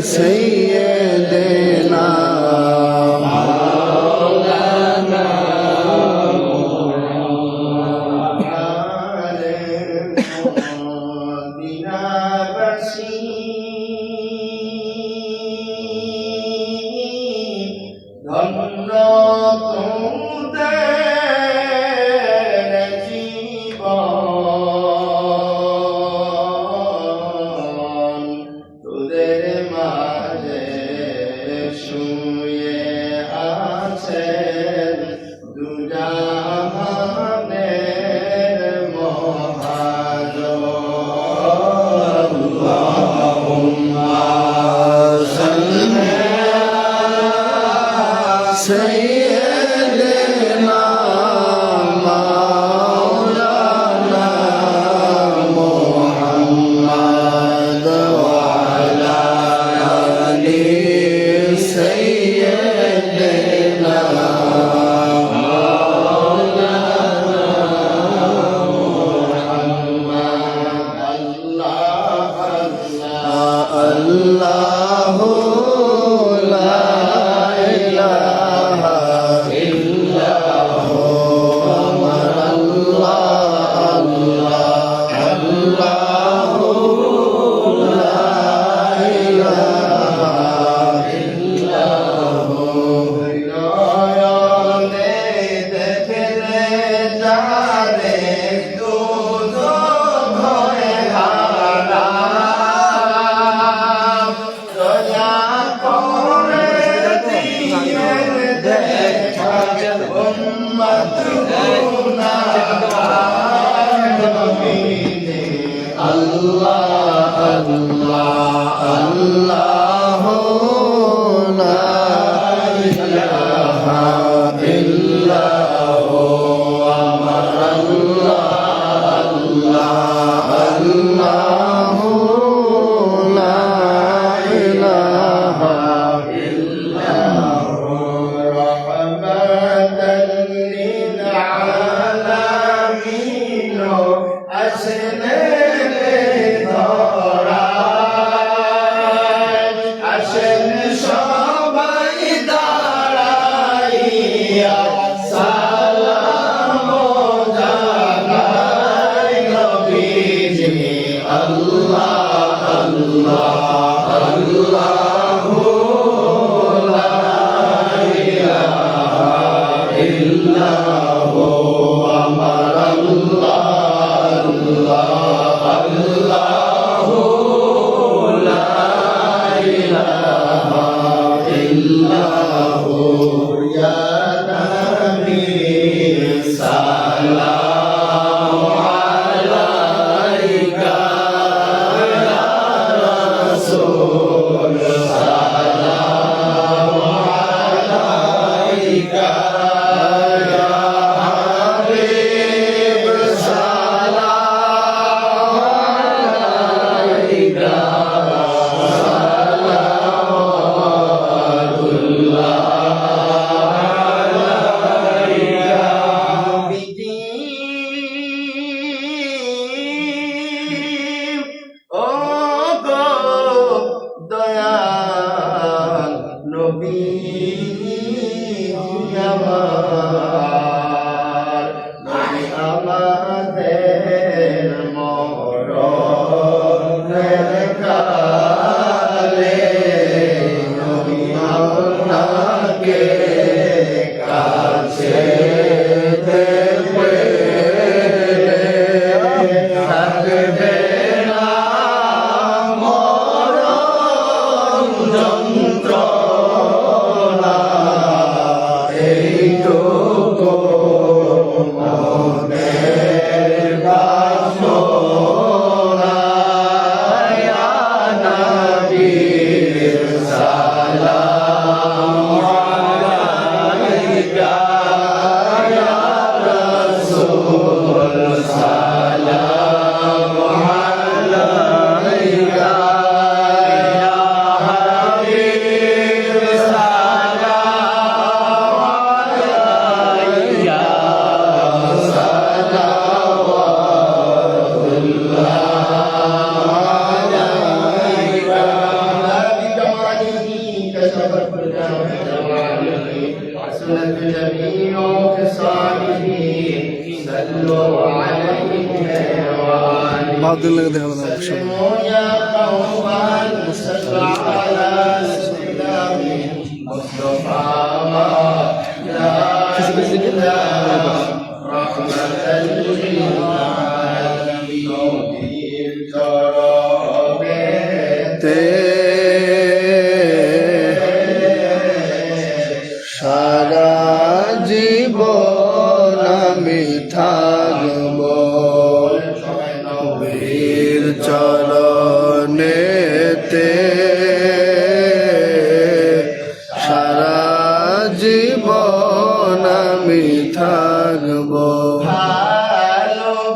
سيدنا مولانا ধন্য তোদের জীবন তোদের মাঝে শুয়ে আছেন দুজাহানের মহাজন আল্লাহুম্মা সাল্লি سيدنا مولانا محمد وعلى آل سيدنا مولانا محمد الله لا Allah Allah Allah la ilaha illallah amar Allah Allah Allah la ilaha illallah rahmatan lil alamin asna যন্ত্রণা এই তো حسنت جميع خصاله صلوا عليه وآله اسلموا يا قوما صلوا على سيدنا مصطفى لا إله رحمة للعالمين ترابته সারা জীবন আমি থাকব নবীর চরণেতে সারা জীবন আমি থাকব ভালোবেসে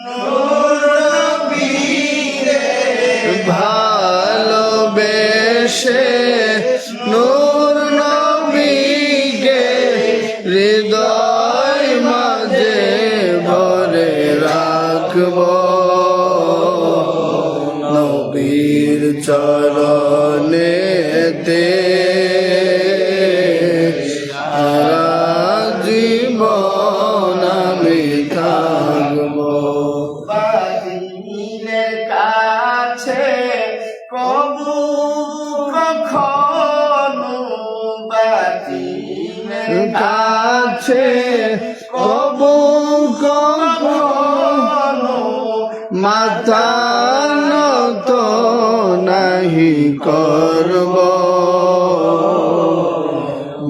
নূর নবীরে ভালোবেসে নূর নবীকে হৃদয় মাঝে ভরে রাখব নবীর চরণেতে সারা জীবন আমি থাকব বাতিলের কাছে কবু কখনো বাতিলের কাছে কবু কখনো মাথা নত নাহি করব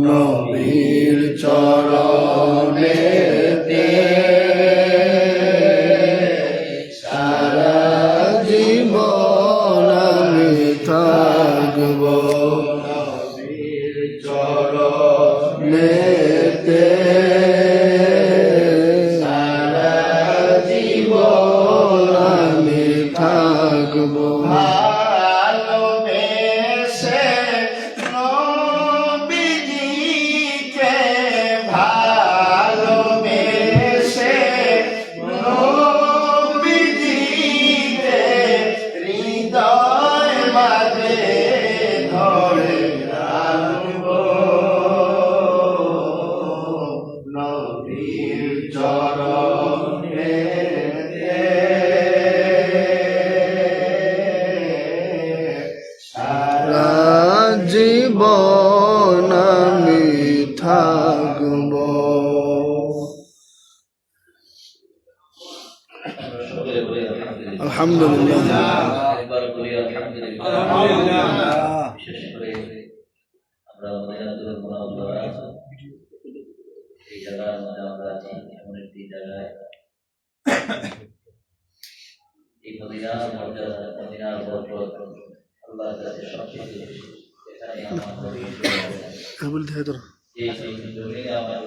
নবীর চরণেতে সারা জীবন আমি থাকব নবীর চরণেতে সারা জীবন আমি থাকব ভালোবেসে নবীজিকে ভালোবেসে নবীজিকে হৃদয় মাঝে ধরে রাখব নবীর চরণেতে সারা জীবন আমি থাকব আলহামদুলিল্লাহ একবার বলি আলহামদুলিল্লাহ। বিশেষ করে আমরা মদিনাতুল মুনাওয়ারা এই জায়গার মধ্যে আমরা আছি এমন একটি জায়গায় এই মদিনার মর্যাদা মদিনার বরকত আল্লাহর কাছে সবচেয়ে বেশি। এখানে আমার এই জমিনে আমার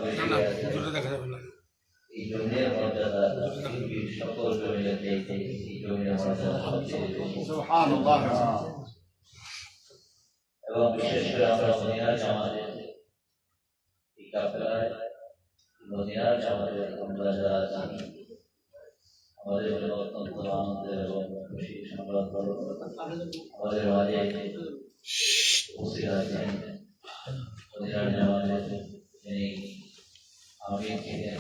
এই জমিনের মর্যাদা পৃথিবীর সকল জমিনের চাইতে এই জমিনের মর্যাদা সবচেয়ে বেশি। এবং বিশেষ করে আমরা মদিনার জামাতে এই কাফেলায় মদিনার জামাতে আমরা যারা আছি আমাদের জন্য অত্যন্ত আনন্দের এবং খুশির সংবাদ আমাদের মাঝে উপস্থিত আছেন মদিনার জামাতে যিনি আমির ছিলেন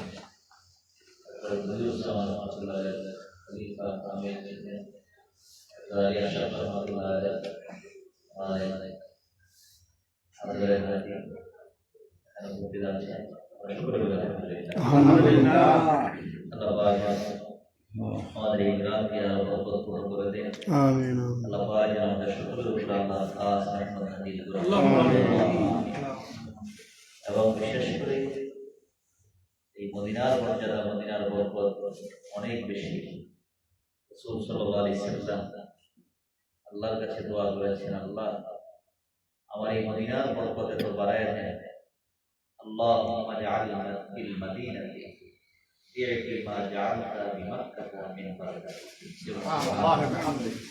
আমাদের এই গ্রামকে আরো বরকতপূর্ণ করে দেন। আমিন। আল্লাহ পাক যেন আমাদের সকলের উপর আল্লাহর খাস রহমত নাযিল করেন। এবং বিশেষ করে এই মদিনার মর্যাদা মদিনার বরকত অনেক বেশি। রাসূল সাল্লাল্লাহু আলাইহি ওয়াসাল্লাম আল্লাহর কাছে দোয়া করেছেন, আল্লাহ আমার এই মদিনার বরকত এত বাড়ায় দেন। আল্লাহুম্মা জাআলনা ফিল মদিনাতি বি'তি মা জাআলতা বিমাক্কাহ মিন বারাকাত। সুবহানাল্লাহ ওয়া বিহামদিহি।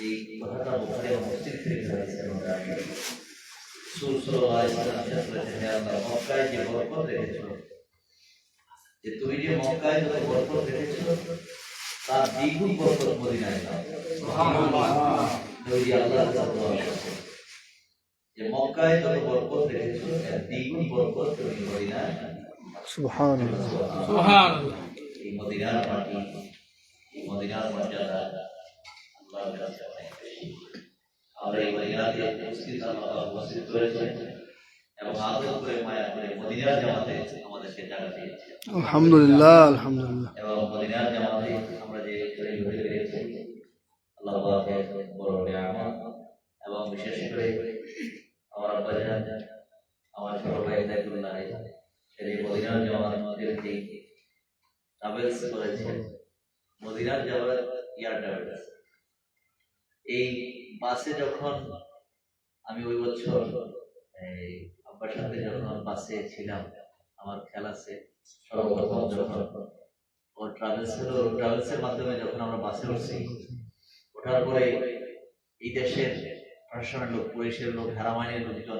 এই কথাটা বুখারী ও মুসলিম শরীফে রয়েছে। রাসূল সাল্লাল্লাহু আলাইহি ওয়াসাল্লাম বলেছেন, হে আল্লাহ মক্কায় যে বরকত রেখেছো, যে তুমি যে মক্কায় যত বরকত রেখেছো তার দ্বিগুণ বরকত মদিনায় দাও। সুবহানাল্লাহ। নবী আল্লাহর কাছে দোয়া করেছেন যে মক্কায় যত বরকত রেখেছো এর দ্বিগুণ বরকত তুমি মদিনায় সুবহানাল্লাহ সুবহানাল্লাহ। এই মদিনার মাটি এই মদিনার মর্যাদা আল্লাহর কাছে অনেক বেশি। আমরা এই মদিনাতে উপস্থিত করেছেন এবং আদর করে মায়া করে মদিনার জামাতে আমাদেরকে জায়গা দিয়েছেন আলহামদুলিল্লাহ আলহামদুলিল্লাহ এবং মদিনার জামাতে আমরা যে ছেলে ঘুরে পেরেছি আল্লাহ পাকের বড় নিয়ামত। এবং বিশেষ করে আমার আব্বাজান আমার ছোট ভাই জাইদুল্লাহ ছেলে মদিনার জামাতের যে ট্রাভেলস করেছেন মদিনার যাওয়ার এয়ার ট্রাভেলস এই বাসে যখন আমি ওই বছর এই আব্বার সাথে যখন বাসে ছিলাম আমার খেয়াল আছে সর্বপ্রথম যখন ও ট্রাভেলসের মাধ্যমে যখন আমরা বাসে উঠছি ওঠার পরে এই দেশের প্রশাসনের লোক পুলিশের লোক হারামাইনের লোকজন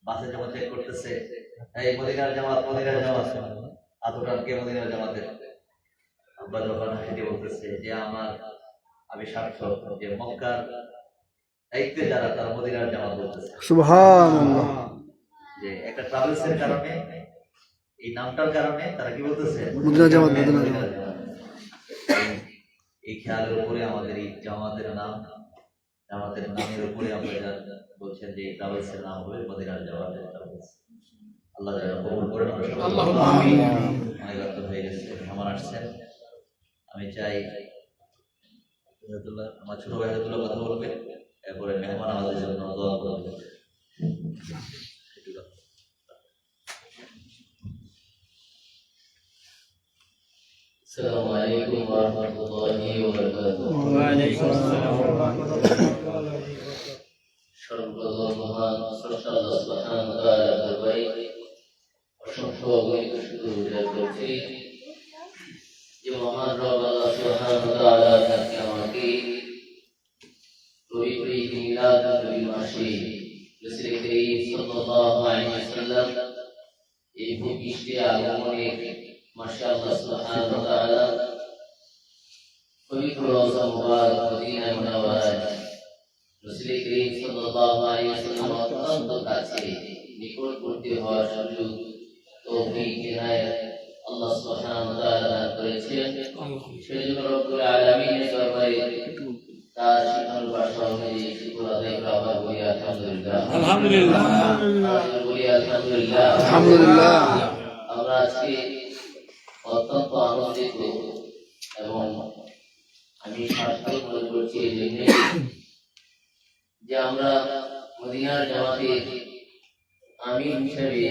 বাসে যখন চেক করতেছে এই মদিনার জামাত আতোটানকে মদিনার জামাতের আব্বা যখন হেঁটে বলতেছে যে আমি সার্থক যে মক্কার দায়িত্বে যারা তারা মদিনার জামাত বলতেছে সুবহানাল্লাহ যে একটা ট্রাভেলসের কারণে এই নামটার কারণে তারা কি বলতেছে মদিনার জামাত মদিনার জামাত মদিনার জামাত। এই খেয়ালের উপরে আমাদের এই জামাতের নামের উপরে আমরা যা বলছেন যে এই ট্রাভেলসের নাম হবে মদিনার জামাতের ট্রাভেলস। আল্লাহ যেন কবুল করেন। আল্লাহুম্মা আমিন। অনেক অর্থ হয়ে গেছে মেহমান আসছেন আমি চাই আমার ছোট ভাই কথা বলবে এরপরে মেহমান আমাদের জন্য দোয়া করবে। السلام عليكم ورحمة الله وبركاته. ওয়ালাইকুম আসসালাম ওয়া রাহমাতুল্লাহি সর্বপ্রথম মহান স্রষ্টা আল্লাহ সুবহানাহু ওয়া তাআলার দরবারে অসংখ্য অগণিত শুকর উজাড় করছি যে মহান রব আল্লাহ সুবহানাহু ওয়া তাআলা আজকে আমাকে পবিত্র ঈদ মিলাদ নবীর মাসে রাসূল করিম সাল্লাল্লাহু আলাইহি ওয়াসাল্লাম এই ভূপৃষ্ঠে আগমনে মাশাআল্লাহ সুবহানাহু ওয়া তাআলা পবিত্র রওজা মুবারক মদিনা মুনাওয়ারায় রাসূল করিম সাল্লাল্লাহু আলাইহি ওয়াসাল্লাম অত্যন্ত কাছে নিকটবর্তী হওয়ার সুযোগ তৌফিক ইনায়াত আল্লাহ সুবহানাহু ওয়া তাআলা দান করেছেন। সেজন্য রব্বুল আলামিনের দরবারে তার শিখানোর ভাষা অনুযায়ী শুকর আদায় করা আবার বলি আলহামদুলিল্লাহ আলহামদুলিল্লাহ বলি আলহামদুলিল্লাহ আলহামদুলিল্লাহ আমরা আজকে অত্যন্ত আনন্দিত এবং আমি সার্থক মনে করছি এই জন্য যে আমরা মদিনার জামাতের আমির হিসেবে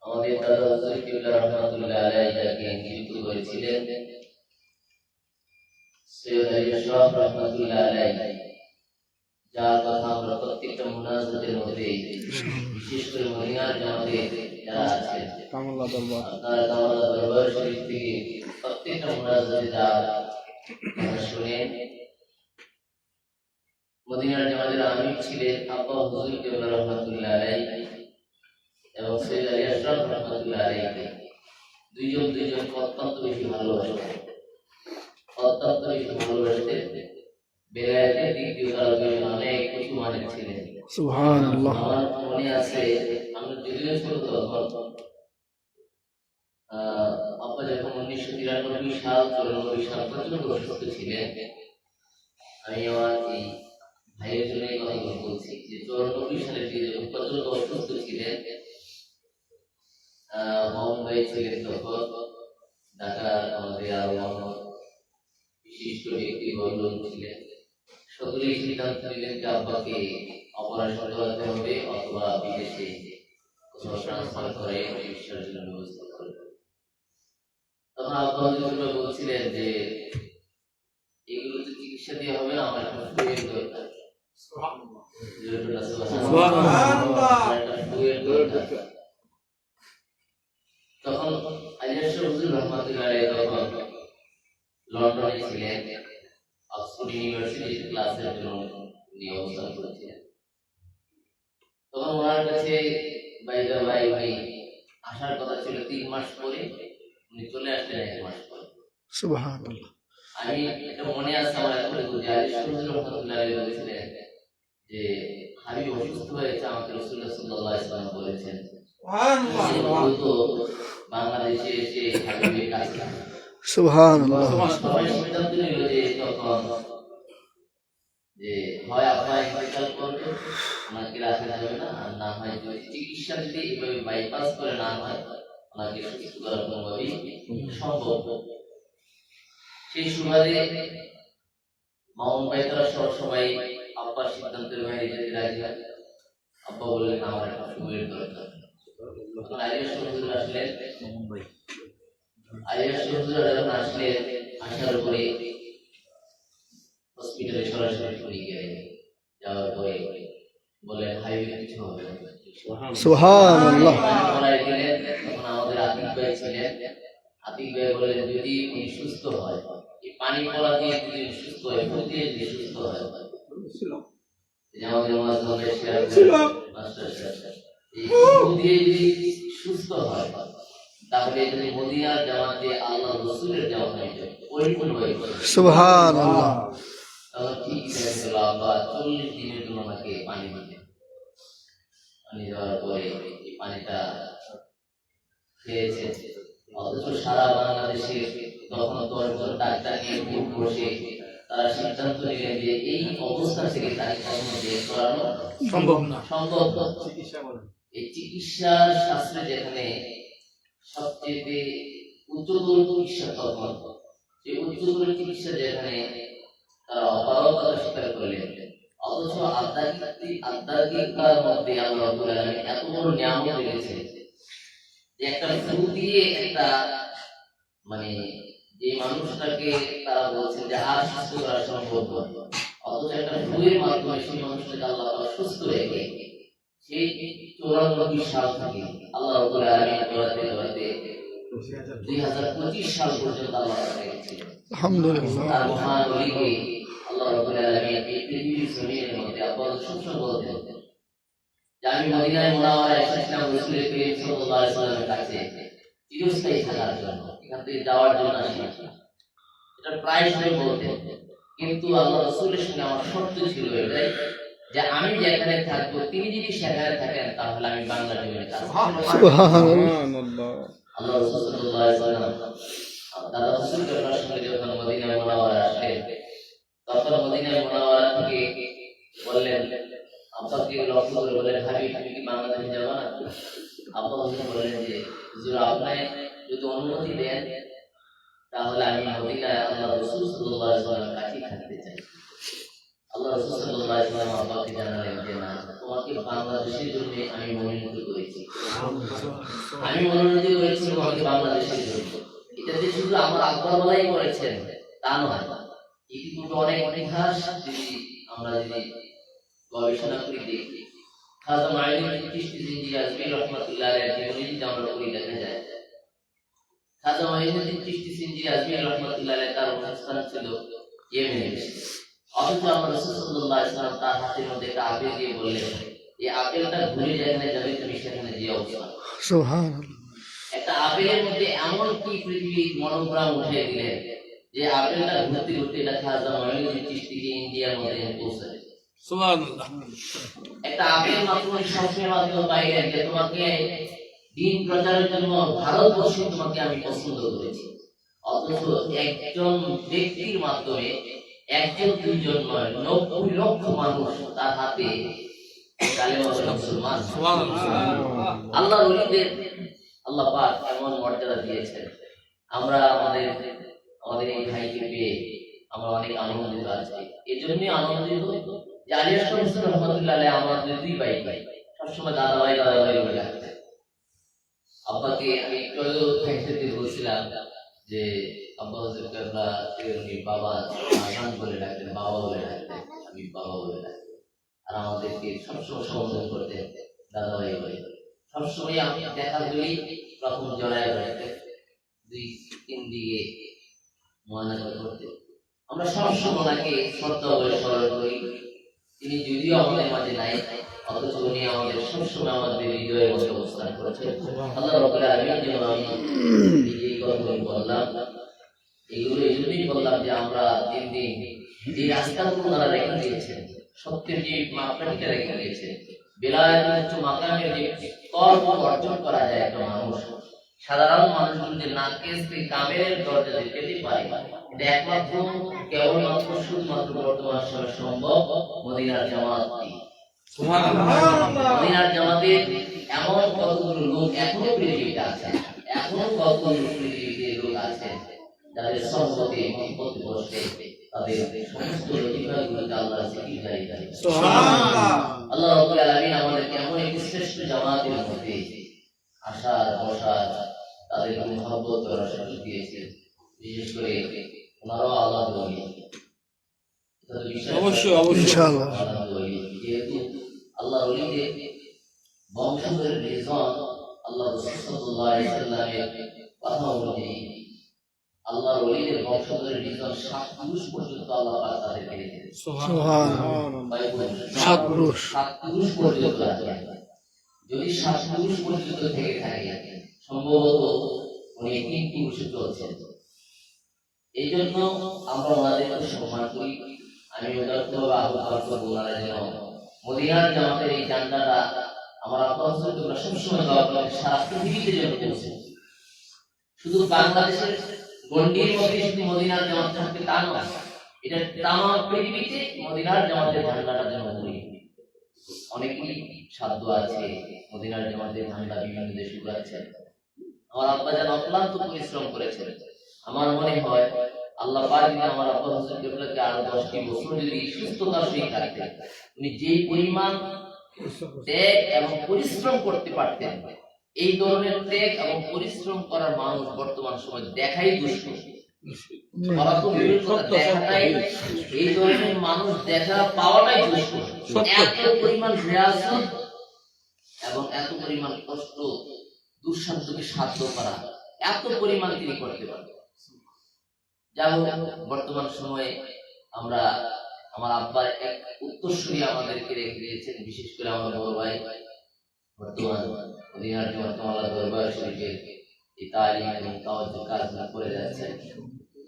আমাদের দাদা হুজুর কিবলা রহমাতুল্লাহ আলাইহি যাকে নিযুক্ত করেছিলেন সৈয়দ আলী আশরাফ রহমাতুল্লাহ আলাইহি যার কথা আমরা প্রত্যেকটা মুনাজাতের মধ্যে বিশেষ করে মদিনার জামাতে যারা আছেন কামুল্লাহ দরবার আপনারা কামাল্লাহ দরবার শরীফ থেকে প্রত্যেকটা মুনাজাতে যা শুনেন মদিনার জামাতের আমির ছিলেন আব্বা হুজুর কিবলা রহমাতুল্লাহ আলাইহি এবং সৈয়দ আলী আশরাফ রহমাতুল্লাহ আলাইহি দুইজন অত্যন্ত বেশি ভালোবাসতেন বেলায়েতের দিক দিয়ে তারা দুজন অনেক উঁচু মানের ছিলেন। সুবহানাল্লাহ আমার মনে আছে আমি যদিও ছোট তখন আব্বা যখন 1993 সাল 94 সাল পর্যন্ত অসুস্থ ছিলেন আমি আমার এই ভাইয়ের জন্য এই কথা বলছি যে 94 সালের দিকে যখন প্রচন্ড অসুস্থ ছিলেন মামুন ভাই ছিলেন তখন ঢাকা আমাদের আরো বিশিষ্ট ব্যক্তি বন্ধন ছিলেন সকলেই সিদ্ধান্ত নিলেন যে আব্বাকে অপারেশন করাতে হবে অথবা বিদেশে কোথাও ট্রান্সফার করে চিকিৎসার জন্য ব্যবস্থা করবে। তখন আব্বা বলছিলেন যে এগুলো তো চিকিৎসা দিয়ে হবে না, আমার একটা ফুয়ের দরকার। তখন আলিয়াস হুজুর রহমাতুল্লাহ আলাইহি তখন লন্ডনে ছিলেন, অক্সফোর্ড ইউনিভার্সিটির ক্লাসের জন্য উনি অবস্থান করেছিলেন। তখন ওনার কাছে ভাই আসার কথা ছিল 3 মাস পরে, উনি চলে আসলেন 1 মাস পরে। সুবহানাল্লাহ আমি এটা মনে আছে আমার এখন যে আলী সুরুজ রহমাতুল্লাহ আলাইহি বলেছিলেন যে হাবিব অসুস্থ হয়েছে, আমাকে রাসূলুল্লাহ সাল্লাল্লাহু আলাইহি ওয়াসাল্লাম বলেছেন দ্রুত বাংলাদেশে এসে হাবিবের কাছে সুবহানাল্লাহ। সবাই সিদ্ধান্ত নিল যে তখন যে হয় আপনার ইন্তেকাল করবে, ওনাকে রাখা যাবে না, আর না হয় যদি চিকিৎসা যদি এইভাবে বাইপাস করে না হয় ওনাকে সুস্থ করা কোনোভাবেই সম্ভব। সেই সুবাদে মামুন ভাই তারা সবাই আব্বার সিদ্ধান্তের বাইরে যেতে রাজি হয়। আব্বা বললেন আমার একটা সময়ের দরকার। তখন আলিয়া হুজুর আসলেন। আলিয়া হুজুর যখন আসলেন, আসার পরে হসপিটালে সরাসরি চলে গেলেন। যাওয়ার পরে বললেন হাইওয়ে কিছু হবে না। সুবহানাল্লাহ। করাই দিলেন। তখন আমাদের আতিক ভাই ছিলেন। আতিক ভাই বললেন যদি উনি সুস্থ হয়, এই পানি পড়া দিয়ে যদি সুস্থ হয়, ফুল দিয়ে যদি সুস্থ হয়, এই আমাদের মাঝে শেয়ার মাস্টার সাহেব, এই ফুল দিয়ে যদি সুস্থ হয় তাহলে যদি মদিনার জামাতে আল্লাহ রাসূলের জামাত হয়ে যাবে, পরিপূর্ণ হয়ে যাবে। সুবহানাল্লাহ। তখন ঠিক হয়ে গেল। আবার 40 দিনের জন্য আমাকে পানি দিলেন। পানি দেওয়ার পরে এই পানিটা খেয়েছে। অথচ সারা বাংলাদেশে তখন 10 জন ডাক্তার নিয়ে গ্রুপ বসে তারা সিদ্ধান্ত নিলেন যে এই অবস্থা থেকে তাকে কখনো বের করানো সম্ভব না। সম্ভব না। এই চিকিৎসা শাস্ত্রে যেখানে সবচেয়ে উচ্চতর চিকিৎসা তখন, যে উচ্চতর চিকিৎসা যেখানে তারা অপারগতা স্বীকার করলেন, অথচ আধ্যাত্মিকতার মধ্যে আল্লাহ রাব্বুল আলামিন এত বড় নিয়ামত রেখেছেন যে একটা ফুল দিয়ে একটা মানে যে মানুষটাকে তারা বলছেন যে আর সুস্থ করা সম্ভব নয়, অথচ একটা ফুলের মাধ্যমে সেই মানুষটাকে আল্লাহ তাআলা সুস্থ রেখে সেই 94 সাল থেকে আল্লাহ রাব্বুল আলামিন করাতে 2025 সাল পর্যন্ত আল্লাহ তাআলা রেখেছিলেন। আলহামদুলিল্লাহ। তার মহান ওলিকে আল্লাহ রাব্বুল আলামিন এই পৃথিবীর জমিনের মধ্যে আব্বাস সবসময় বলতেন যে আমি মদিনায় মুনাওয়ারায় এসেছিলাম রাসূলের করিম সাল্লাল্লাহু আলাইহি ওয়াসাল্লামের কাছে চিরস্থায়ী থাকার জন্য, এখান থেকে যাওয়ার জন্য আসিনি। এটা প্রায় সময় বলতেন, কিন্তু আল্লাহ রাসূলের সঙ্গে আমার শর্ত ছিল এটাই যে আমি যেখানে থাকবো তিনি যদি সেখানে থাকেন তাহলে আমি বাংলা জমিনে থাকবো। সুবহানাল্লাহ। আল্লাহ রাসূল সাল্লাল্লাহু আলাইহি ওয়াসাল্লাম দাদা রাসূলের সঙ্গে যখন মদিনা মুনাওয়ারায় আসলেন, তখন মদিনা মুনাওয়ারা থেকে বললেন আব্বাকে লক্ষ্য করে বললেন হাবিব তুমি কি বাংলাদেশে যাবে না? আব্বা বললেন যে হুজুর আপনি যদি অনুমতি দেন তাহলে আমি মদিনায় আল্লাহ রাসূল সাল্লাল্লাহু আলাইহি ওয়াসাল্লামের কাছে থাকতে চাই। আল্লাহ রাসূল সাল্লাল্লাহু আলাইহি ওয়াসাল্লাম আব্বাকে জানালেন যে না, তোমাকে বাংলাদেশের জন্য আমি মনোনীত করেছি, আমি মনোনীত করেছি তোমাকে বাংলাদেশের জন্য। এটা যে শুধু আমার আব্বা বলাই করেছেন তা নয়, ইতিপূর্বে অনেক ইতিহাস যদি আমরা যদি গবেষণা করি দেখি, খাজা মাইনুদ্দিন চিশতি জিঞ্জি আজমি রহমাতুল্লাহ আলাইহি জীবনী যদি আমরা পড়ি দেখা যায়, খাজা মাইনুদ্দিন চিশতি জিঞ্জি আজমি রহমাতুল্লাহ আলাইহি তার অবস্থান ছিল ইয়েমেনে। অথচ আমরা রাসূল সাল্লাল্লাহু আলাইহি ওয়াসাল্লাম তার হাতের মধ্যে একটা আপেল দিয়ে বললেন এই আপেলটা ঘুরে যেখানে যাবে তুমি সেখানে যেও। সুবহানাল্লাহ। একটা আপেলের মধ্যে এমন কি পৃথিবীর মনোগ্রাম উঠিয়ে দিলেন যে আপেলটা ঘুরতে ঘুরতে এটা খাজা মাইনুদ্দিন চিশতিকে ইন্ডিয়ার মধ্যে পৌঁছে দিল। সুবহানাল্লাহ। একটা আপেল মাত্র সবসময় মাধ্যমে বাইরে যে তোমাকে দিন প্রচারের জন্য ভারতবর্ষে তোমাকে আমি পছন্দ করেছি, অথচ একজন ব্যক্তির মাধ্যমে একজন দুইজন নয় 90 লক্ষ মানুষ তার হাতে কালেমা পড়ে মুসলমান। আল্লাহ ওলিদের আল্লাহ পাক এমন মর্যাদা দিয়েছেন, আমরা আমাদের এই ভাইকে পেয়ে আমরা অনেক আনন্দিত আছি। এজন্যই আনন্দিত যে আলিয়া শামসুর রহমাতুল্লাহ আলাইহি আমাদের দুই ভাই সবসময় দাদা ভাই বলে ডাকতেন। আব্বাকে আমি একটু ফ্যাক্টরিতে বলছিলাম যে আব্বা হুজুর কেবলা বাবা নাম বলে ডাকতেন, বাবা বলে ডাকতেন, আমি বাবা বলে ডাকতেন, আর আমাদেরকে সবসময় সম্বোধন করতেন দাদা ভাই বলে। সবসময় আমি দেখা হলেই প্রথম জড়ায় রাখতেন, 2-3 দিকে মহানাজা করতেন। আমরা সবসময় ওনাকে শ্রদ্ধা করে স্মরণ করি। তিনি যদিও আমাদের মাঝে নাই, অথচ উনি আমাদের সবসময় আমাদের হৃদয়ের মধ্যে অবস্থান করেছেন। আল্লাহ রাব্বুল আলামিন যেন আমি এই কথাগুলো বললাম, এগুলো এই জন্যই বললাম যে আমরা দিন দিন যে রাস্তাগুলো ওনারা রেখে দিয়েছেন সত্যের যে মাপকাঠিটা রেখে দিয়েছে, বেলায়েতের উচ্চ মাকামের যে তর্ক অর্জন করা যায় একটা মানুষ, সাধারণ মানুষগুলো যে নাকেশ থেকে কামেলের দরজা যেতে পারে, এটা একমাত্র কেবলমাত্র শুধুমাত্র বর্তমান সময়ে সম্ভব মদিনার জামাত। মদিনার জামাতের এমন কতগুলো লোক এখনো পৃথিবীতে আছে, এখনো কতগুলো পৃথিবীতে লোক আছে যাদের সম্পদে বিপদে বসে তাদের সমস্ত লতিফাগুলোকে আল্লাহ জিকির জারি করে। আল্লাহ রাব্বুল আলামিন আমাদেরকে এমন একটি শ্রেষ্ঠ জামাতের মধ্যে আসার বসার তাদের মহব্বত করার সুযোগ দিয়েছেন। বিশেষ করে ওনারাও আল্লাহ অবশ্যই অবশ্যই ইনশাআল্লাহ। যেহেতু আল্লাহ ওলিদের বংশধরের রিজন আল্লাহ রাসূল সাল্লাল্লাহু আলাইহি ওয়াসাল্লামের কথা অনুযায়ী আল্লাহ ওলিদের বংশধরের রিজন 7 পুরুষ পর্যন্ত আল্লাহ পাক তাদেরকে রেখেছেন। সুবহানাল্লাহ। 7 পুরুষ। 7 পুরুষ পর্যন্ত আছে। যদি 7 পুরুষ পর্যন্ত থেকে থাকে সম্ভবত উনি 3 পুরুষে চলছেন। এই জন্য আমরা ওনাদেরকে সম্মান করি। আমি উদারভাবে আহ্বান করব ওনারা যেন মদিনার জামাতের এই জান্নাতটা আমার আল্লাহ সুবহানাহু সবসময় দোয়া করেন সারা পৃথিবীতে যেন পৌঁছে। শুধু বাংলাদেশের গণ্ডির মধ্যে শুধু মদিনার জামাত থাকবে তা নয়, এটা তাম পৃথিবীতে মদিনার জামাতের ঝান্ডাটা যেন উড়ে। অনেকেই সাধ্য আছে মদিনার জামাতের ঝান্ডা বিভিন্ন দেশে উড়াচ্ছে। আমার আব্বা যেন অক্লান্ত পরিশ্রম করেছেন। আমার মনে হয় আল্লাহ পাক যদি আমার আব্বা হোসেন কেবলাকে আরো 10টি বছর যদি সুস্থতার সহিত রাখতেন, উনি যে পরিমাণ ত্যাগ এবং পরিশ্রম করতে পারতেন, এই ধরনের ত্যাগ এবং পরিশ্রম করার মানুষ বর্তমান সময় দেখাই দুষ্কর। এই ধরনের মানুষ দেখা পাওয়াটাই দুষ্কর। এত পরিমাণ রিয়াজত এবং এত পরিমাণ কষ্ট দুঃসাধ্যকে সাধ্য করা, এত পরিমাণ তিনি করতে পারেন। যাই হোক, বর্তমান সময়ে আমরা আমার আব্বার এক উত্তরসূরি আমাদেরকে রেখে দিয়েছেন, বিশেষ করে আমার বড় ভাই বর্তমান মদিনার জামাত দরবার শরীফের এই তালিম এবং তাওয়াজ্জুহ কাজগুলো করে যাচ্ছেন।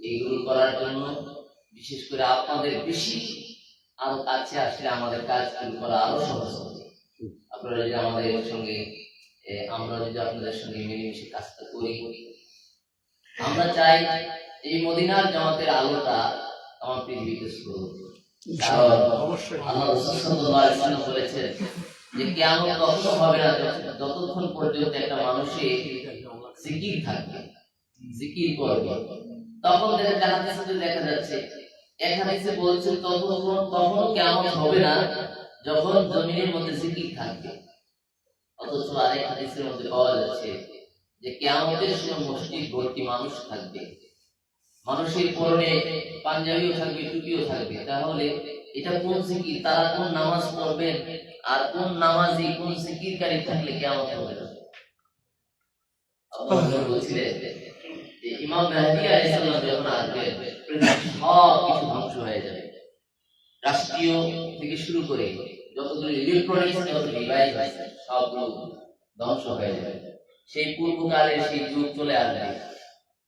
এইগুলো করার জন্য বিশেষ করে আপনাদের বেশি আরো কাছে আসলে আমাদের কাজগুলো করা আরো সহজ হবে। আপনারা যদি আমাদের সঙ্গে আমরা যদি আপনাদের সঙ্গে মিলেমিশে কাজটা করি, আমরা চাই এই মদিনার জামাতের আলোটা আমার পৃথিবীতে ছড়িয়ে পড়ুক। আল্লাহ রাসূল সাল্লাল্লাহু আলাইহি ওয়াসাল্লাম বলেছেন যে কিয়ামত কখনো হবে না যতক্ষণ পর্যন্ত একটা মানুষের জিকির থাকবে, জিকির করবে। তখন দেখা যাচ্ছে এক হাদিসে বলছে তখন কিয়ামত হবে না যখন জমিনের মধ্যে জিকির থাকবে। অথচ আরেক হাদিসের মধ্যে পাওয়া যাচ্ছে যে কিয়ামতের সময় মসজিদ ভর্তি মানুষ থাকবে, মানুষের পরনে পাঞ্জাবিও থাকবে, টুপিও থাকবে। তাহলে এটা কোন জিকির, তারা কোন নামাজ পড়বেন আর কোন নামাজি কোন জিকিরকারী থাকলে কিয়ামত হবে না? আল্লাহ বলেছিলেন যে ইমাম মেহদী আলাইহিস সালাম যখন আসবেন সব কিছু ধ্বংস হয়ে যাবে। রাষ্ট্রীয় থেকে শুরু করে যতগুলো ইলেকট্রনিক্স যত ডিভাইস আছে সবগুলো ধ্বংস হয়ে যাবে। সেই পূর্বকালের সেই যুগ চলে আসবে।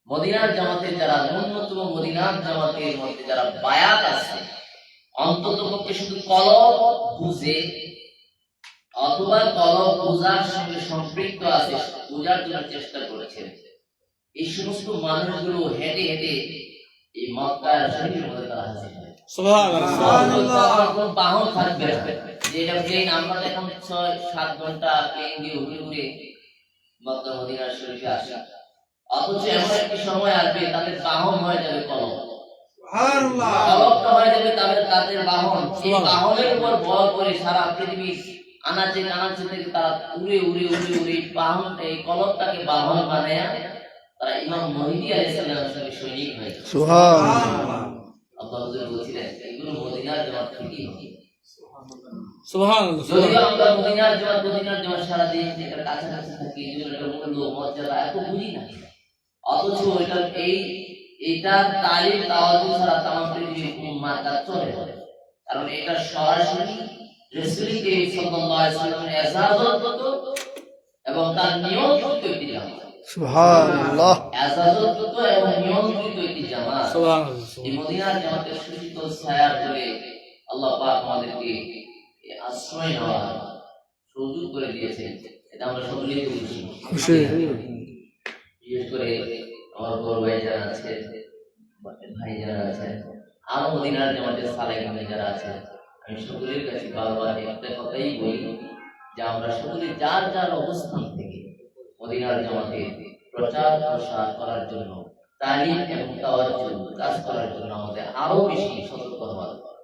মদিনার জামাতের যারা ন্যূনতম মদিনার জামাতের মধ্যে যারা বায়াত আছে, অন্তত পক্ষে শুধু কলব বুঝে অথবা কলব পূজার সঙ্গে সম্পৃক্ত আছে, পূজার জন্য চেষ্টা করেছেন, এই সমস্ত মানুষগুলো হেঁটে হেঁটে এই মক্কার শরীফের মধ্যে তারা হাজির হয়। সুবহানাল্লাহ। বাহন থাকবে না, যেটা প্লেন আমরা এখন 6-7 ঘন্টা প্লেন দিয়ে উড়ে উড়ে মক্কা মদিনার শরীফে আসে। অথচ এমন একটি সময় আসবে তাদের বাহন হয়ে যাবে কলব। সুবহানাল্লাহ। কলবটা হয়ে যাবে তাদের বাহন। এই বাহনের উপর ভর করে সারা পৃথিবীর আনাচে কানাচে থেকে তারা উড়ে উড়ে উড়ে উড়ে বাহন এই কলবটাকে বাহন বানায় তারা ইমাম মেহদী আলাইহিস সালামের সঙ্গে সৈনিক হয়ে যায়। সুবহানাল্লাহ। আল্লাহ হুজুর বলেছিলেন এগুলো মদিনার জামাত থেকেই হবে। সুবহানাল্লাহ। যদি আমরা মদিনার জামাত সারা দিন এটার কাছাকাছি থাকি, এটার মূল্য মর্যাদা এত বুঝি না, অথচ এইটার তালিম তাওয়াজ্জুহ ছাড়া তামাম পৃথিবীর উম্মাহ তা চলে যাবে। কারণ এটা সরাসরি রাসূল করিম সাল্লাল্লাহু আলাইহি ওয়াসাল্লামের ইজাজত এবং তার নিয়ন্ত্রিত একটি জামাত। সুবহানাল্লাহ। ইজাজত এবং নিয়ন্ত্রিত একটি জামাত। সুবহানাল্লাহ। এই মদিনার জামাতের সুশীতল ছায়ার তলে আল্লাহ পাক আমাদেরকে আশ্রয় নেওয়ার সুযোগ করে দিয়েছেন, এটা আমরা সকলেই খুশি। খুশি। বিশেষ করে আমার বড় ভাই যারা আছে, ভাই যারা আছেন, আরো মদিনার জামাতের সালেহিন যারা আছেন, আমি সকলের কাছে বারবার একটা কথাই বলি যে আমরা সকলে যার যার অবস্থান থেকে মদিনার জামাতে প্রচার প্রসার করার জন্য, তালিম এবং তাওয়াজ্জুহ কাজ করার জন্য আমাদের আরো বেশি সতর্ক হওয়া দরকার।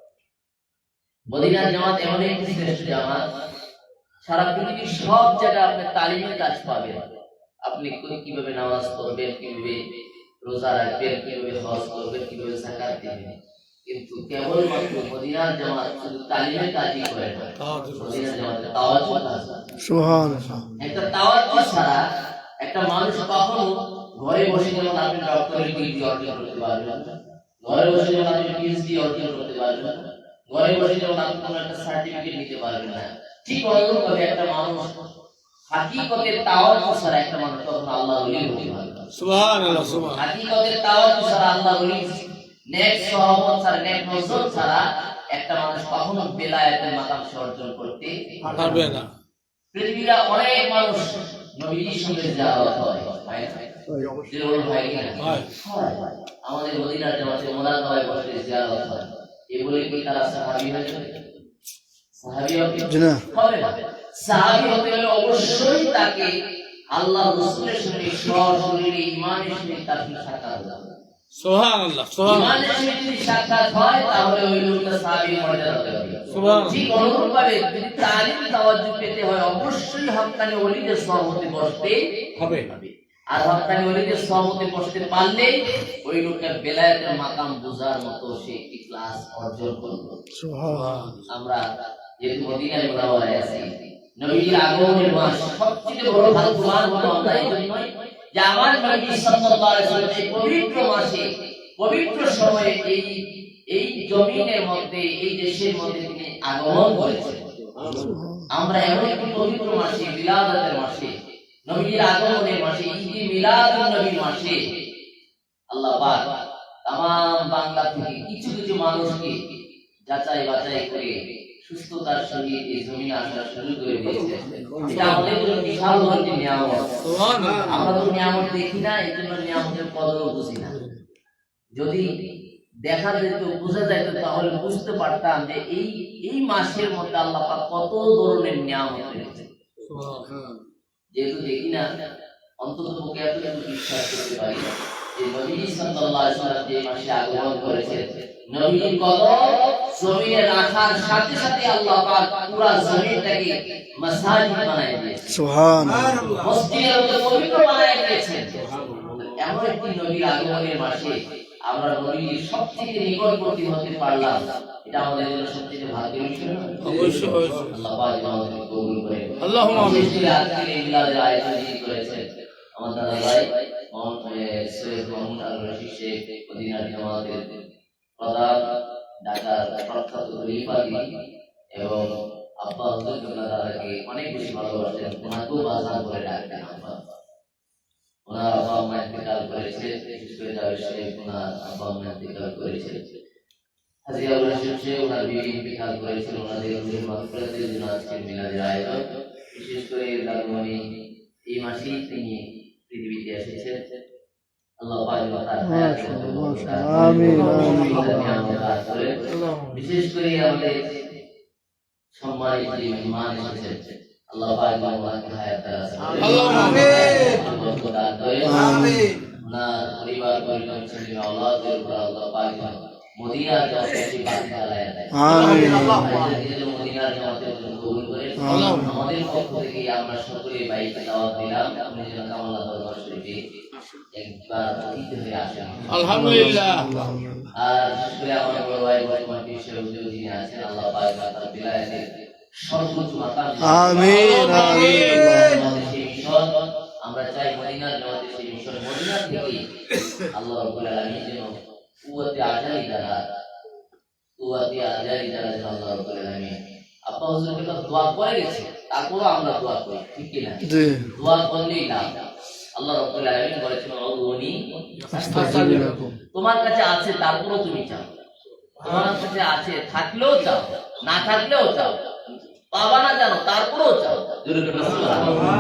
মদিনার জামাত এমন একটি শ্রেষ্ঠ জামাত, সারা পৃথিবীর সব জায়গায় আপনি তালিমের কাজ পাবেন। আপনি কিভাবে নামাজ পড়বেন, কিভাবে রোজা রাখবেন, কিভাবে হজ করবেন, কিভাবে যাকাত দিবেন, কিন্তু কেবলমাত্র মদিনার জামাত শুধু তালিমের কাজই করে না, মদিনার জামাতে তাওয়াজ্জুহ কাজ আছে। সুবহানাল্লাহ। একটা তাওয়াজ্জুহ ছাড়া একটা মানুষ কখনো ঘরে বসে যেমন আপনি ডক্টরের ডিগ্রি অর্জন করতে পারবেন না, ঘরে বসে যেমন আপনি পিএইচডি অর্জন করতে পারবেন না, ঘরে বসে যেমন আপনি কোনো একটা সার্টিফিকেট নিতে পারবেন না, ঠিক অনুরূপভাবে একটা মানুষ হাকিকতের তাওয়াজ্জুহ ছাড়া একটা মানুষ কখনো আল্লাহর ওলি হতে পারবে না। সুবহানাল্লাহ, সুবহান। হাকিকতের তাওয়াজ্জুহ ছাড়া আল্লাহর ওলি, নেক সহবত ছাড়া, নেক নজর ছাড়া একটা মানুষ কখনো বেলায়েতের মাকাম অর্জন করতে পারবে না। পৃথিবীতে অনেক মানুষ নবীর সঙ্গে জিয়ারত হয়, হয় না? জিয়ারত হয় কি না? হয়। হয়। আমাদের মদিনার জামাতে মোনাজায় বসে জিয়ারত হয়, এগুলো কি তারা সাহাবী হয়ে যাবে? সাহাবী জি না। হবে না। সাহাবী হতে হলে অবশ্যই তাকে আল্লাহ রাসূলের সঙ্গে সশরীরে ঈমানের সঙ্গে তার সঙ্গে সাক্ষাৎ হতে হবে। সুবহানাল্লাহ, সুবহানাল্লাহ। ঈমানের সঙ্গে যদি সাক্ষাৎ হয় তাহলে ওই লোকটা সাহাবীর মর্যাদা পাবে। সুবহানাল্লাহ। ঠিক অনুরূপভাবে যদি তালিম তাওয়াজ্জুহ পেতে হয় অবশ্যই হক্কানি ওলিদের সহবতে বসতে হবে। আর হক্কানি ওলিদের সহবতে বসতে পারলে ওই লোকটা বেলায়েতের মাকাম বুঝার মতো সে একটি ক্লাস অর্জন করবে। সুবহানাল্লাহ। আমরা যেহেতু মদিনায় মুনাওয়ারায় আছি, নবীর আগমনের মাস, সবচেয়ে বড় ভাগ্যবান হলো আমরা এই জন্যই যে আমার নবী সাল্লাল্লাহু আলাইহি ওয়াসাল্লাম এই পবিত্র মাসে, পবিত্র সময়ে এই জমিনের মধ্যে, এই দেশের মধ্যে তিনি আগমন করেছেন। আমরা এমন একটি পবিত্র মাসে, মিলাদাতের মাসে, নবীর আগমনের মাসে, ঈদে মিলাদুন নবীর মাসে আল্লাহ পাক তামাম বাংলা থেকে কিছু কিছু মানুষকে যাচাই বাছাই করে সুস্থতার সহিত এই জমিনে আসার সুযোগ করে দিয়েছে। এটা আমাদের জন্য বিশাল একটি নিয়ামত। সুবহানাল্লাহ। আমরা তো নিয়ামত দেখি না, এই জন্য নিয়ামতের কদর বুঝি না। যদি দেখা যেত, বোঝা যেত, তাহলে বুঝতে পারতাম যে এই মাসের মধ্যে আল্লাহ পাক কত ধরনের নিয়ামত রেখেছেন। যেহেতু দেখি না, অন্তত পক্ষে এতটুকু বিশ্বাস করতে পারি যে নবী সাল্লাল্লাহু আলাইহি ওয়াসাল্লাম যে মাসে আগমন করেছেন, নবীর কদম জমিনে রাখার সাথে সাথে আল্লাহ পাক পুরো জমিনটাকে মাসাজিদ বানায় দিয়েছেন। সুবহানাল্লাহ। মসজিদের মতো পবিত্র বানায় দিয়েছেন। এমন একটি নবীর আগমনের মাসে আমরা নবীর সবথেকে নিকটবর্তী হতে পারলাম, এটা আমাদের জন্য সবথেকে ভাগ্যের বিষয় নয়? অবশ্যই, অবশ্যই। আল্লাহ পাক আমাদেরকে কবুল করেন। আল্লাহুম্মা আমিন। বিশেষ করে আজকের এই মিলাদের আয়োজন যিনি করেছেন আমার দাদা ভাই সৈয়দ মাহমুদ আল রশিদ শেখ, মদিনার জামাতের প্রধান, ঢাকার প্রখ্যাত খলিফাদি এবং আব্বা হুজুর কেবলা দাদাকে অনেক বেশি ভালোবাসেন, ওনাকেও বাজান করে ডাকতেন আব্বা। ওনার আব্বা আম্মা ইন্তেকাল করেছে, বিশেষ করে জাভেদ শেখ ওনার আব্বা আম্মা ইন্তেকাল করেছে, হাজী আবুল হাশিম শেখ ওনার বিবি ইন্তেকাল করেছেন। ওনাদের রুহের মাগফিরাতের জন্য আজকের মিলাদের আয়োজন। বিশেষ করে দাদুমণি এই মাসেই তিনি পৃথিবীতে এসেছেন। আল্লাহ পাক তার হায়াতে আমিন, বিশেষ করে আমাদের সম্মানিত যে মেহমান এসেছেন, আল্লাহ পাক ওনাকে হায়াত দারাজ করেন। আল্লাহুম্মা আমিন। আমিন। ওনার পরিবার পরিজন ছেলে আওলাদের উপর আল্লাহ পাক মদিনার জামাতে বাতি জ্বালায় দেয়। আমিন। মদিনার জামাতের জন্য কবুল করেন। আমিন। আমাদের পক্ষ থেকে আমরা সকলে বাইকে দাওয়াত দিলাম, আপনি যেন কামালা দরবার শরীফে একবার অতিথি হয়ে আসেন। আলহামদুলিল্লাহ। আর বিশেষ করে আমার বড় ভাই বর্তমান বিশ্বের হুজুর যিনি আছেন, আল্লাহ পাক তার বিলায়াতের সর্বোচ্চ মাকাম দিন। আমিন, আমিন। আমাদের সেই মিশন, আমরা চাই মদিনার জামাতের সেই মিশন মদিনা থেকে আল্লাহ রাব্বুল আলামিন যেন কুওয়াতে আজালি দ্বারা যেন আল্লাহ রাব্বুল আলামিন আব্বা হুজুরকে তো দোয়া করে গেছে, তারপরও আমরা দোয়া করি, ঠিক কি না? জি। দোয়া করলেই না, আল্লাহ রাব্বুল আলামিন বলেছেন আউনি আস্তাগফিরুল্লাহ। তোমার কাছে আছে তারপরও তুমি চাও। তোমার কাছে আছে, থাকলেও চাও, না থাকলেও চাও, পাবা না জানো তারপরেও চাও। জোরে করে সুবহানাল্লাহ।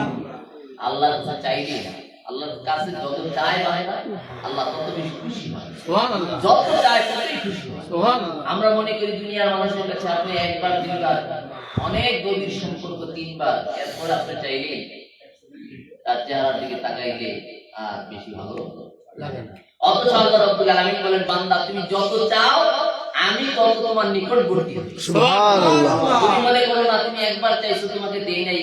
আল্লাহর কাছে চাইলে আল্লাহর কাছে যত চাই হয় না, আল্লাহ তত বেশি খুশি হয়। সুবহানাল্লাহ যত চাই ততই খুশি হয়। সুবহানাল্লাহ। আমরা মনে করি দুনিয়ার মানুষের কাছে আপনি একবার দুইবার, অনেক গভীর সম্পর্ক তিনবার, এরপর আপনি চাইলে তার চেহারার দিকে তাকাইলে আর বেশি ভালো লাগে না। অথচ আল্লাহ রাব্বুল আলামিন বলেন, বান্দা তুমি যত চাও আমি তত তোমার নিকটবর্তী হই। সুবহানাল্লাহ। তুমি মনে করো না তুমি একবার চাইছো তোমাকে দেই নাই,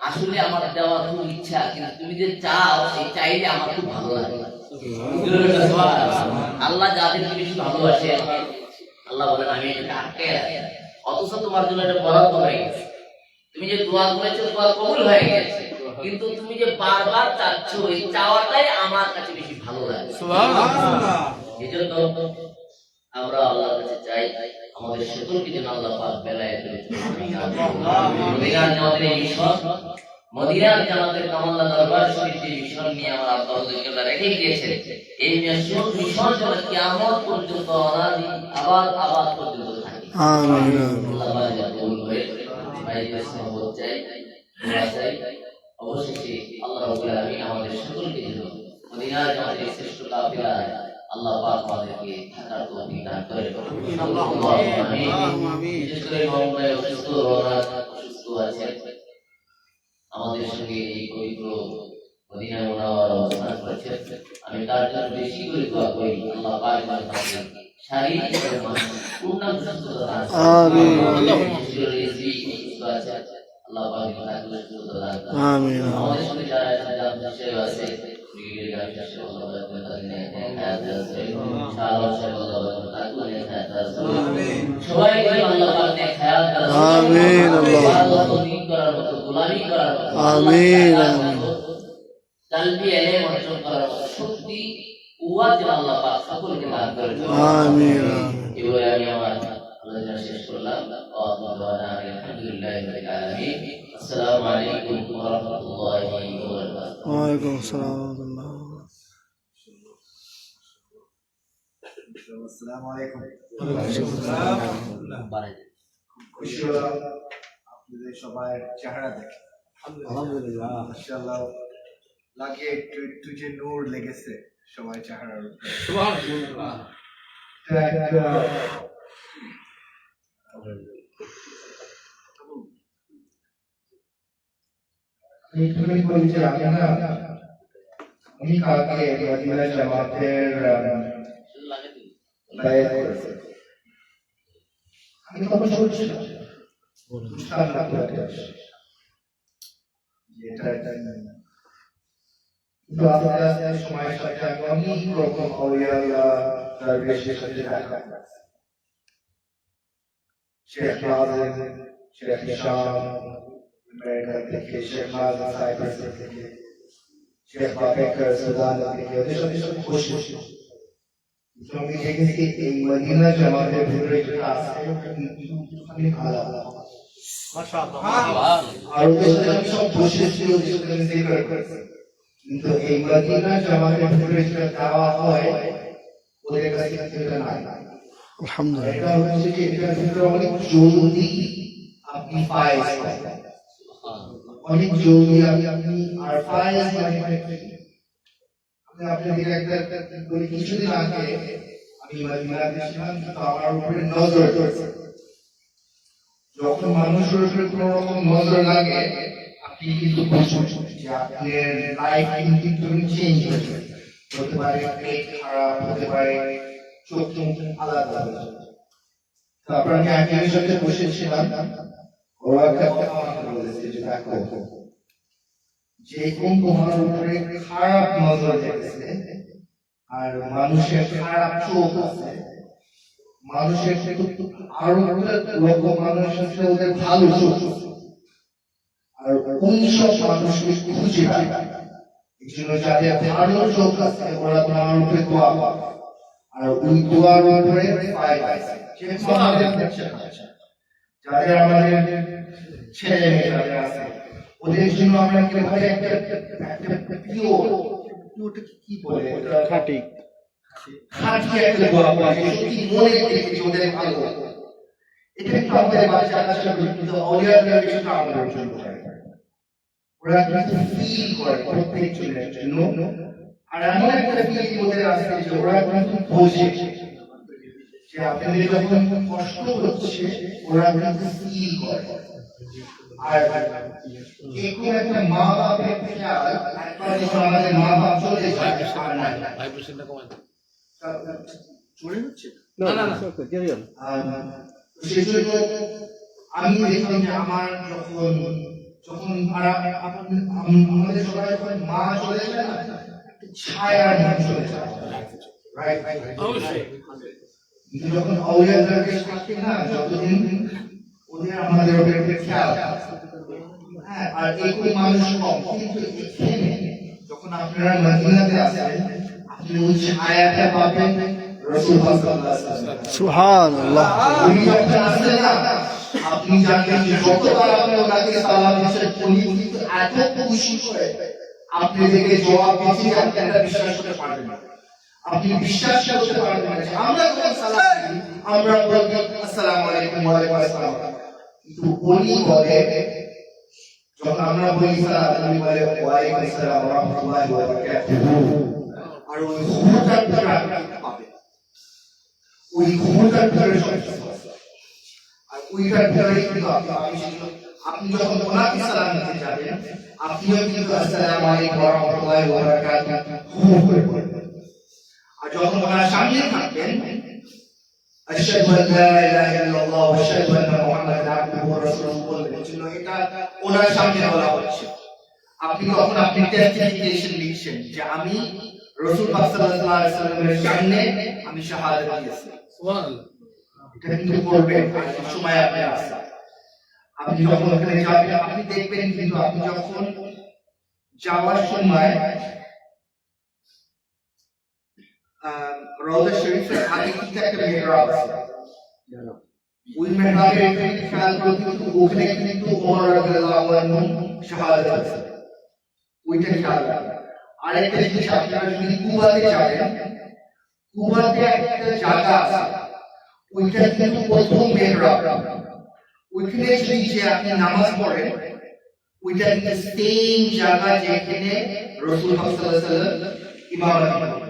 আসলে আমার দেওয়া খুব ইচ্ছা, কিন্তু তুমি যে চাও এই চাইলে আমার খুব ভালো লাগে। আল্লাহ যাদেরকে বেশি ভালোবাসে আল্লাহ বলেন আমি এটা আটকে রাখি, অথচ তোমার জন্য এটা বরাদ্দ হয়ে গেছে। তুমি যে দোয়া করেছো দোয়া কবুল হয়ে গেছে, কিন্তু তুমি যে বারবার চাচ্ছ এই চাওয়াটাই আমার কাছে বেশি ভালো লাগে। সুবহানাল্লাহ। এজন্য আমরা আল্লাহর কাছে চাই আমাদের সকলকে যেন আল্লাহ পাক বেলায় ফেলে মদিনার জামাতের এই মিশন, মদিনার জামাতের কামাল্লা দরবার শরীফ যে মিশন নিয়ে আমার আব্বা হুজুর কেবলা রেখে গিয়েছেন, এই মিশন যেন কিয়ামত পর্যন্ত অনাদি আবাদ পর্যন্ত থাকে। আমিন। আল্লাহ পাক যেন কবুল করে ভাইদের সহবত চাই, দোয়া চাই। অবশেষে আল্লাহ রাব্বুল আলামিন আমাদের সকলকে যেন মদিনার জামাতের শ্রেষ্ঠ কাফিলায় আল্লাহ পাক আমাদেরকে থাকার তৌফিক দান করেন। আল্লাহুম্মা আমিন। বিশেষ করে ইমাম ভাই অসুস্থ আছেন, আমাদের সঙ্গে এই পবিত্র মদিনা মুনাওয়ারা অবস্থান করেছেন। আমি তার জন্য বেশি করে দোয়া করি আল্লাহ পাক যেন তাকে শারীরিক এবং মানসিক পূর্ণাঙ্গ সুস্থতা দান করেন। আমিন। আল্লাহ পাক যেন তাকে সুস্থতা দান করেন। আমিন। আমাদের সঙ্গে যারা বিষয় আছে সবাই আল্লাহ পাক খেয়াল করেন। আমিন। আমিন। কালবি এলেম অর্জন করার শক্তি কুওয়াত যেন আল্লাহ পাক সকলকে দান করেন। আমিন। এবারে আমি আমার আলোচনা শেষ করলাম। আলহামদুলিল্লাহি রাব্বিল আলামিন। আসসালামু আলাইকুম ওয়া রাহমাতুল্লাহি ওয়া বারাকাতুহু। ওয়ালাইকুম আসসালাম ওয়া রাহমাতুল্লাহ। আসসালামু আলাইকুম। বাড়াই খুশি হলাম আপনাদের সবার চেহারা দেখে। আলহামদুলিল্লাহ। মাশাআল্লাহ, লাগে একটু যে নূর লেগেছে সবার চেহারার উপরে। সুবহানাল্লাহ। আমি বলি যে আমি কালকে মদিনা জামাতের বায়াত করেছি। আমি তখন ছোট ছিলাম, বুঝতাম না তো এটা। কিন্তু আস্তে আস্তে সময়ের সাথে আমি অনেক রকম আউলিয়া দরবেশের সাথে দেখা করেছি। শেখ নাজিম, শেখ নিশান, আমেরিকা থেকে শেখ নাজিম সাইপ্রাস থেকে, শেখ বাবেকর সুদান থেকে, ওদের সাথে সাথে বসেছি। আমি দেখেছি এই মদিনা জামাতের ভিতরে যেটা আছে অনেক আলাদা। আর ওদের সাথে আমি সব বসেছি, ওদের সাথে আমি জিকির করেছি। কিন্তু এই মদিনা জামাতের ভিতরে যেটা দেওয়া হয় ওদের কাছে সেটা নাই। আলহামদুলিল্লাহ। এটা হচ্ছে যে এটার ভিতরে অনেক জলদি আপনি ফায়েজ পাবেন, অনেক জলদি আপনি আর ফায়েজ মানে আমি আপনাদের একটা বলি, কিছুদিন আগে আমি মদিনাতে ছিলাম, কিন্তু আমার উপরে নজর পড়েছে। যখন মানুষের উপরে কোনো রকম নজর লাগে আপনি কিন্তু বুঝবেন যে আপনার লাইফ কিন্তু চেঞ্জ হতে পারে, পেট খারাপ হতে পারে, চোখ আলাদা হয়ে যাবে। তারপর আমি একজনের সাথে বসেছিলাম, ও একটা কথা আমাকে বলেছে যে দেখো, যে কোন তোমার উপরে খারাপ নজর দেখছে আর মানুষের খারাপ চোখ আছে, মানুষের আরো রকম মানুষ আছে ওদের ভালো চোখ, আর ওই সব মানুষকে খুঁজে পাবে। এই জন্য যাদের ভালো চোখ আছে ওরা তোমার উপরে দোয়া পাবে, আর ওই দোয়ার উপরে ফায়দা আছে। যাদের আমাদের ছেলে মেয়ে যাদের আছে ওদের জন্য আমরা কিভাবে একটা কি বলে খাঁটি খাঁটি একটা দোয়া পড়ে সত্যি মনে থেকে ওদের ভালো এটা কিন্তু আমাদের বাচ্চা কাচ্চা কিন্তু অলিয়াদের বিষয়টা আমাদের অর্জন করে ওরা কিন্তু ফিল করে প্রত্যেক জনের জন্য আর এমন একটা ফিল ওদের আছে যে ওরা কিন্তু বোঝে যে আপনাদের যখন কষ্ট হচ্ছে ওরা কিন্তু ফিল করে আর এরকম একটা মা বাপের খেয়াল একবার যখন আমাদের মা বাপ চলে যায় আর নাই চলে হচ্ছে সেজন্য আমি দেখলাম যে আমার যখন যখন আমাদের সবাই যখন মা চলে যায় না ছায়ার মতো চলে যায় রাইট কিন্তু যখন আউলিয়াদের থাকে না যতদিন ওদের আমাদের ওপরে খেয়াল হ্যাঁ আর একই মানুষ কম কিন্তু এখানে যখন আপনারা মদিনাতে আসেন আপনি ওই ছায়াটা পাবেন রাসূল সাল্লাল্লাহু আলাইহি ওয়াসাল্লাম সুবহানাল্লাহ। উনি যখন আসেন না আপনি জানেন যে যতবার আপনি ওনাকে সালাম দিচ্ছেন উনি কিন্তু এত খুশি করে আপনি থেকে জবাব দিচ্ছেন যে আপনি এটা বিশ্বাস করতে পারবেন না আপনি বিশ্বাস করতে পারবেন না আমরা যখন সালাম দিই আমরা বলি আসসালামু আলাইকুম ওয়া আলাইকুম আসসালাম কিন্তু উনি বলে যখন আমরা বলি সালাম উনি বলে ওয়া আলাইকুম আসসালাম ওয়া রাহমাতুল্লাহি ওয়া বারাকাতুহু আর ওই হুটার পাবে ওই হুটার আর ওইটার ভিতরে কিন্তু আপনি যখন ওনাকে সালাম দিতে যাবেন আপনিও কিন্তু আসসালামু আলাইকুম ওয়া রাহমাতুল্লাহি ওয়া বারাকাতুহু করে বলবেন আর যখন ওনার সামনে থাকবেন আশহাদু আল লা ইলাহা ইল্লাল্লাহ ওয়া আশহাদু আন্না মুহাম্মাদান আবদুহু ওয়া রাসূলুহু বলবেন জন্য এটা ওনার সামনে বলা হচ্ছে আপনি যখন আপনি টেস্টিফিকেশন লিখছেন যে আমি রাসূল পাক সাল্লাল্লাহু আলাইহি ওয়াসাল্লামের সামনে আমি শাহাদাত দিয়েছি সুবহানাল্লাহ এটা কিন্তু করবেন সময় আপনি আসে আপনি যখন ওখানে যাবেন আপনি দেখবেন কিন্তু আপনি যখন যাওয়ার সময় রওজা শরীফের আগে কিন্তু একটা মেহরাব আছে ওই মেহরাবের খেয়াল করতে কিন্তু ওখানে কিন্তু ওমর রাদিয়াল্লাহু আনহু শাহাদাত আছে ওইটা খেয়াল রাখবেন আরেকটা জিনিস আপনারা যদি কুবাতে যাবেন কুবাতে একটা জায়গা আছে ওইটা কিন্তু প্রথম মেহরাব ওইখানে যে আপনি নামাজ পড়েন ওইটা কিন্তু সেম জায়গা যেখানে রাসূল সাল্লাল্লাহু আলাইহি ওয়াসাল্লাম ইমামতি করেন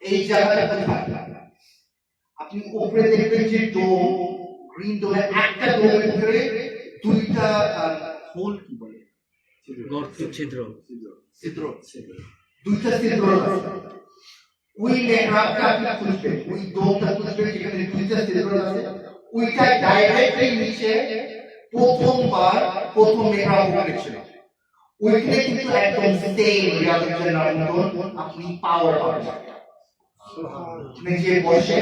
এই জায়গাটা কোথায় আপনি উপরে দেখবেন যে ডোম গ্রিন ডোমের একটা ডোমের ভিতরে দুইটা হোল কি বলে গর্ত ছিদ্র দুইটা ছিদ্র আছে ওই মেহরাবটা আপনি খুঁজবেন ওই ডোমটা খুঁজবেন যেখানে দুইটা ছিদ্র আছে ওইটা ডাইরেক্টলি নিচে প্রথমবার প্রথম মেহরাব উঠেছিল ওইখানে কিন্তু একদম সেম রিয়াজুল জান্নাতের মতন আপনি পাওয়ার পাবেন আপনি যে বসে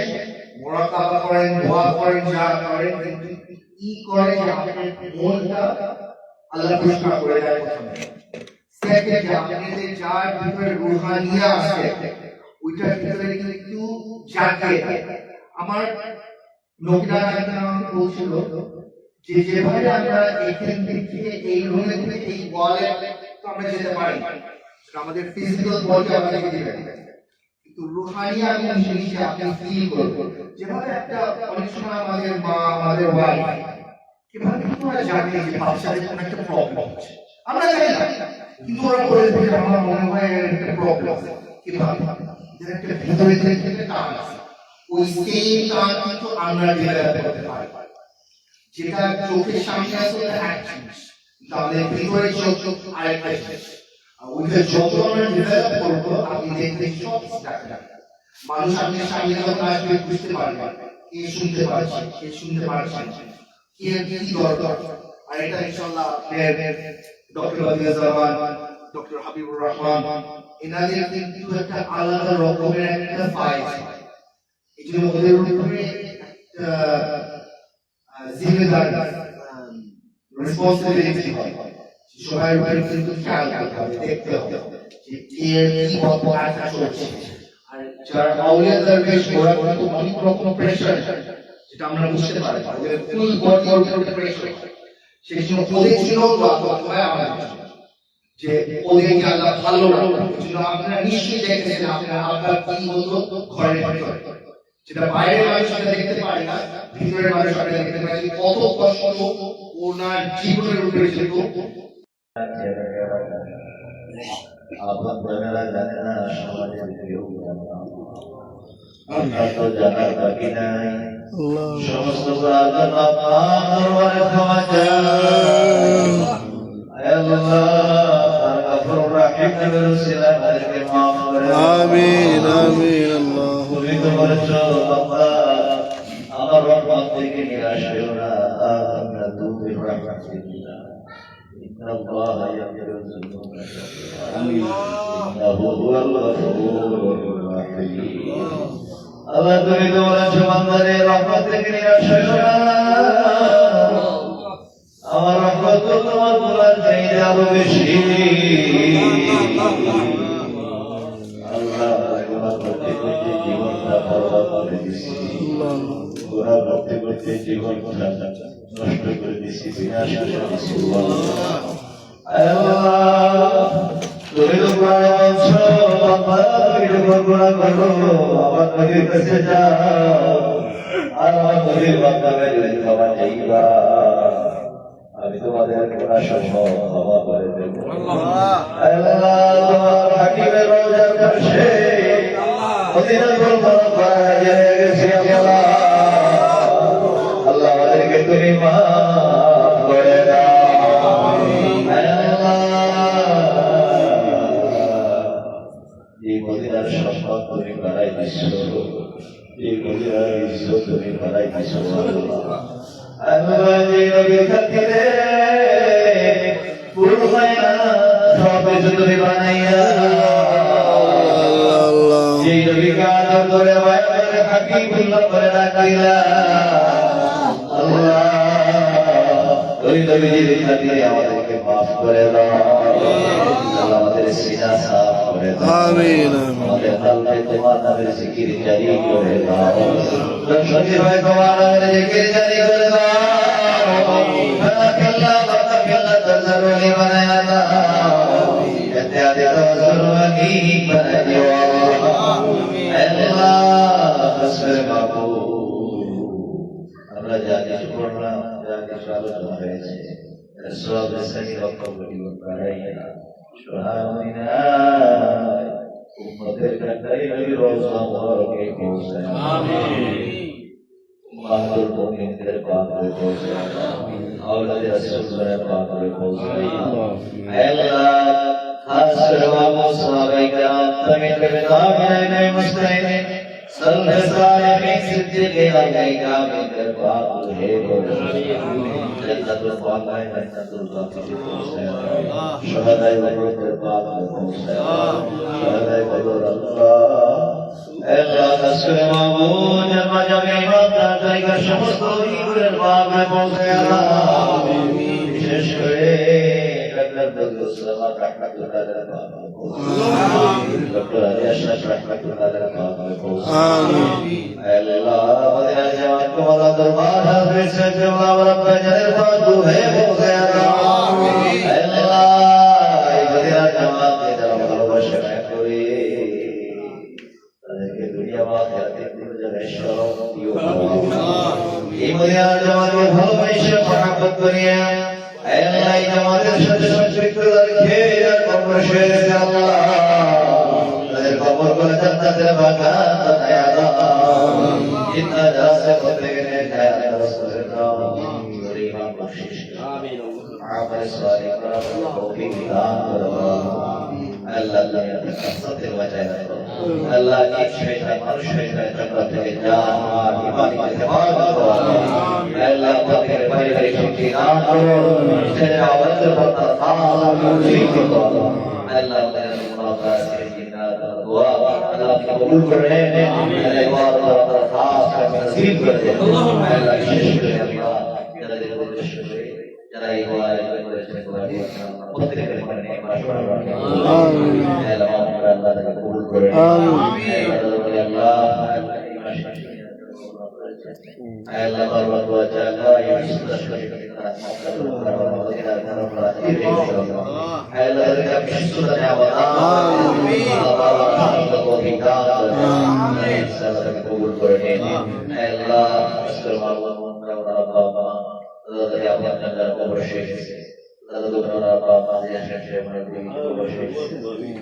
মুরাকাবা করেন দোয়া করেন যা করেন কিন্তু কি করে যে আপনার মনটা আল্লাহ পরিষ্কার করে দেয় প্রথমে সেকেন্ড যে আপনাদের যার ভিতরে রুহানিয়া আছে ওইটার ভিতরে কিন্তু জাগে আমার নবীরা আমাকে বলছিল যে যেভাবে আমরা এখান থেকে এই রুমে থেকে এই ওয়ালে তো আমরা যেতে পারি আমাদের ফিজিক্যাল বডি আমাদেরকে দিবে কিন্তু রুহানিয়া এবং জিনিসে আপনি ফিল করবেন যেভাবে একটা অনেক সময় আমাদের মা আমাদের ওয়াইফ কিভাবে কিন্তু ওরা জানে যে বাচ্চাদের কোনো একটা প্রবলেম হচ্ছে আমরা জানি না কিন্তু ওরা বলে যে আমার মনে হয় একটা প্রবলেম আছে কিভাবে এর একটা ভিতরে থেকে একটা টান আছে ওই সেম টান কিন্তু আমরা ডেভেলপ করতে পারি যেটা চোখের সামনে আছে ওটা এক জিনিস তাহলে ভিতরে চোখ আরেকটা জিনিস ওইটা যত আমরা ডেভেলপ করবো আপনি দেখবেন সব ডাক্তার মানুষ আপনার সামনে যখন আসবে বুঝতে পারবেন কে শুনতে পারছে কে শুনতে পারছে কে কি দরকার আর এটা ইনশাআল্লাহ ডক্টর আদিয়াজ্জামান ডক্টর হাবিবুর রহমান এনাদের কিন্তু একটা আলাদা রকমের একটা ফাইল এই জন্য ওদের উপরে একটা জিম্মেদারি রেসপন্সিবিলিটি হয় সবাই উপরে কিন্তু খেয়াল রাখতে হবে দেখতে হবে যে কে কি কথা চলছে আর যারা আউলিয়া দরবেশ ওরা কিন্তু অনেক রকম প্রেসার যেটা আমরা বুঝতে পারি ওদের ফুল বডি উপরে প্রেসার সেই জন্য ওদের জন্য দোয়া করতে হয় আমাদের যে ওদেরকে আল্লাহ ভালো রাখবে। আপনারা নিশ্চয়ই দেখেছেন আপনার কি হতো ঘরের ভিতরে, যেটা বাইরের মানুষ সেটা দেখতে পারে না, ভিতরের মানুষ সেটা দেখতে পারে। কত কষ্ট ওনার জীবনের উপরে যেত। আপনারা জানে না সমাজের কেউ আমরা তো জানার বাকি নাই। আল্লাহ সমস্ত গুনাহগার আপনার দরবারে ক্ষমা চাই। আল্লাহ আর গফুর রাহিম নবীর উসিলায় আমাদেরকে মাফ করে দাও। আমিন আমিন আল্লাহ তুমি তো বলেছো বান্দা আমার রহমত থেকে নিরাশ হইও না, আমরা তুমি রাহমাতিল্লাহ ইন্নাল্লাহা ইয়াগফিরুয যুনুবা ইন্নাহু হুয়াল গফুরুর রাহিম। আল্লাহ তুমি তো বলেছো বান্দারে রহমত থেকে নিরাশ হইও না, আমার রহমত তো তোমার গুনার চাইতে আরো বেশি। আল্লাহ গুনাহ করতে করতে জীবনটা বরবাদ করে দিছি, গুনাহ করতে করতে জীবনটা নষ্ট করে দিছি, বিনাশ করে দিছি। আল্লাহ তুমি তো কোরআনে বলছো বান্দা তুমি যখন গুনাহ করো আমার নবীর কাছে যাও আর আমার নবীর মাধ্যমে যদি ক্ষমা চাইবা আমি তোমাদের গুনাহ সমূহ ক্ষমা করে দেব। আল্লাহ তোমার হাকিমের রওজার পাশে মদিনার মুবারকায় গেছি আল্লাহ, আল্লাহ আমাদেরকে তুমি মাফ করে দাও। এই মদিনার সম্পদ তুমি বাড়াই দিছো, এই মদিনার ইজ্জত তুমি বাড়াই দিছো আল্লাহ। যে নবীর খাতিরে পুরো মায়া সব কিছু তুমি বানাইয়া, যে নবীকে আদর করে মায়া করে হাকিমুল্লাহ করে রাখিলা আল্লাহ, ওই নবীর খাতিরে আমাদেরকে মাফ করে দাও। আল্লাহ আমাদের সিনা সাফ করে দাও, আমিন আমাদের কলবে তোমার নামের জিকির জারি করে দাও, শরীর ভাই তোমার নামের জিকির জারি করে দাও। বারাকাল্লাহ বারাকাল্লাহ তজরুলি বানায়া দাও, ইত্যাদি তজরুলি বানায়া দিও আল্লাহ। তসবির মাবুদ আমরা যা কিছু পড়লাম, যা কিছু আলোচনা হয়েছে সব সহি রকমই বাড়াইয়া সুবহানাল্লাহ উম্মতের কাটাই নবী রওজা মুবারকে পৌঁছায়। আমিন। মাহমুদ মুমিনদের পাকে পৌঁছায়, আওলাদ রাসূলের পাকে পৌঁছায়। আল্লাহ খাস করে সাহাবায়ে কেরাম তাবিঈন মুস্তাহিদিন সালফে সালেহিন সিদ্দিকিন আলাইহিমদের পাকে পৌঁছায়। জান্নাতুল বাকায়ে জান্নাতুল বাকিতে পৌঁছায়, শাহাদায়ে বদরের পাকে পৌঁছায়, শাহাদায়ে বদর আল্লাহ আল্লাহ তাসরে মাবুদ জামা জামে ইমানদার জায়গা সমস্ত ঈদের পাকে পৌঁছায় আমিন। বিশেষ করে ডক্টর আব্দুল সালাম রাহমাতুল্লাহ আলাইহি পাকে পৌঁছায়, ডক্টর আলী আশরাফ রাহমাতুল্লাহ আলাইহি পাকে পৌঁছায় আল্লাহ। আমাদের জামাত তোমার দরবার হাজির সে জমলা রব্বে জানের পাকে পৌঁছায় আমিন। আল্লাহ এই মদিনা জামাতকে যারা ভালোবাসে করে তাদেরকে দুনিয়া বা আখিরাতে দুটো জায়গায় শরফ দিও এই মদিনা জামাতকে ভালোবাসে মহব্বত করিয়া আল্লাহ এই জামাতের সাথে সম্পৃক্ততা রেখে এরা কবর শেষ আল্লাহ তাদের কবর করে জান্নাতের বাগান বানায়া দাও। জিন্না জাসে বদলে খায়া রাসূলের নাম করে ইমাম বখশিশ আমিন। আমল সালিহ করার তৌফিক দান করো আল্লাহ। দুনিয়াতে কষ্টের বাঁচায় রাখো আল্লাহ। এক শয়তান মানুষ শয়তান চক্র থেকে জান আর ঈমান হেফাজত করো আল্লাহ। তাদের পারিবারিক শক্তি দান করো, ছেলে আওয়াজের কথা ঠিক করো আল্লাহ। মুনাফাত জিন্নাত দোয়া আল্লাহ কবুল করে আল্লাহ। ইবাদত খাস করে নসিব করে দে আল্লাহ। বিশেষ করে আল্লাহ যাদের উদ্দেশ্য করে যারা এই ওয়াজ করেছেন প্রত্যেকের মনে নির্বাস করা আমিন। আল্লাহ আল্লাহ তাকে কবুল করে আমিন। আল্লাহ আল্লাহ বরকত ওয়া জাযা ইয়া কবুল করে নিন আল্লাহ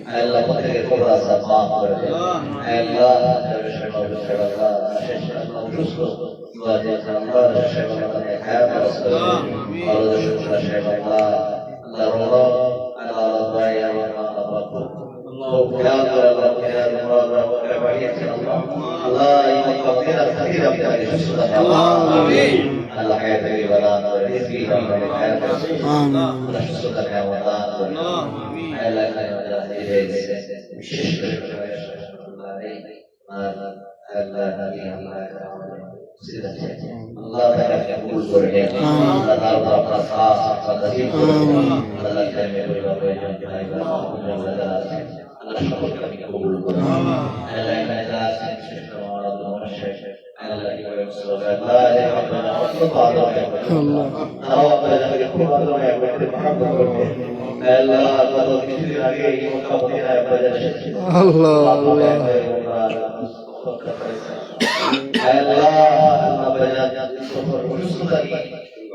Allah প্রত্যেকের কবর আযাব মাফ করে দেন আল্লাহ Allah ta'ala kabul করে নেন আল্লাহ তাআলা আপনার খাস নসিব করে দেন আল্লাহ কারিমের পরিবারে ভাই আল্লাহ সকলকে আপনি কবুল করুন আল্লাহ এখানে যারা আছেন শ্রেষ্ঠ মাওলানা নমস্কার আল্লাহ কি করে সুবহানাল্লাহ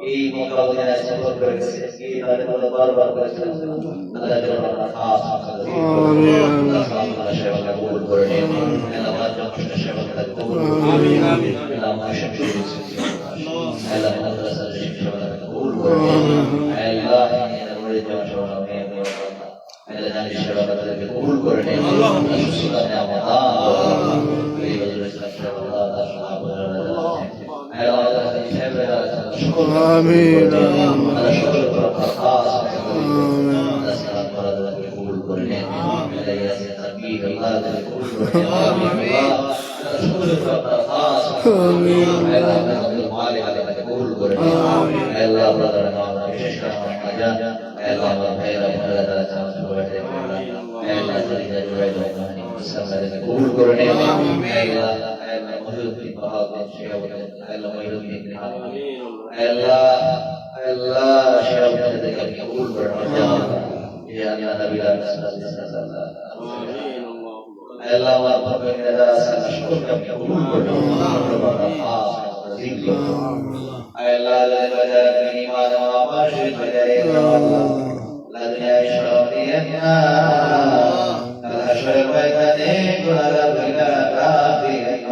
এই মোকাবিলায় সফল করেছে এই তাদের বারবার করেছেন আল্লাহ তাআলা খাস আল্লাহ সেবা কবুল করে নিন আল্লাহ জনগণের সেবা কবুল করে নিন আল্লাহ মাশাআল্লাহ আল্লাহ মাদ্রাসার সেবা কবুল করে নিন আল্লাহ আমাদের জনগণের আল্লাহ জানি সেবা কবুল করে নিন আল্লাহ সুবহানাহু ওয়া তাআলা এই বজরে آمين Allah syarabnya dengan kabul bermacam ya Nabi Allah wa benda sana syukur kami kabul bermacam Allah daripada iman wa masyid dari Allah la dunia syarabiyana Allah syarabiyana kunala bina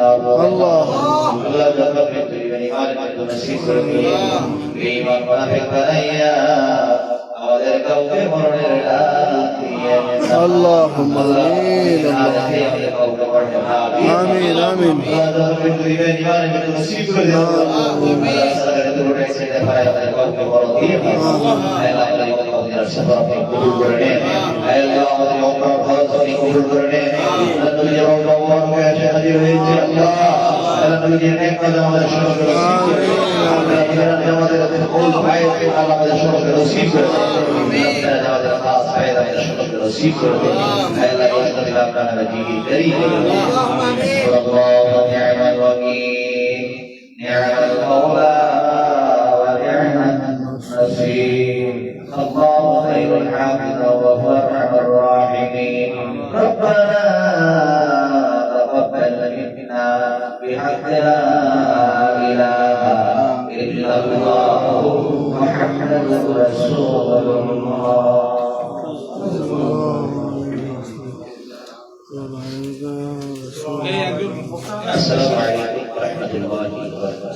Allah Allah dapat beriman itu nasib bermia iman munafik banaya আমাদের কাউকে মরণের রাতে اللهم آمين آمين آمين نعم الوكيل نعم المولى ونعم النصير الله خير الحافظ وهو ارحم الراحمين ربنا تقبل منا بحق لا اله الا الله محمد رسول الله السلام عليكم ورحمة الله وبركاته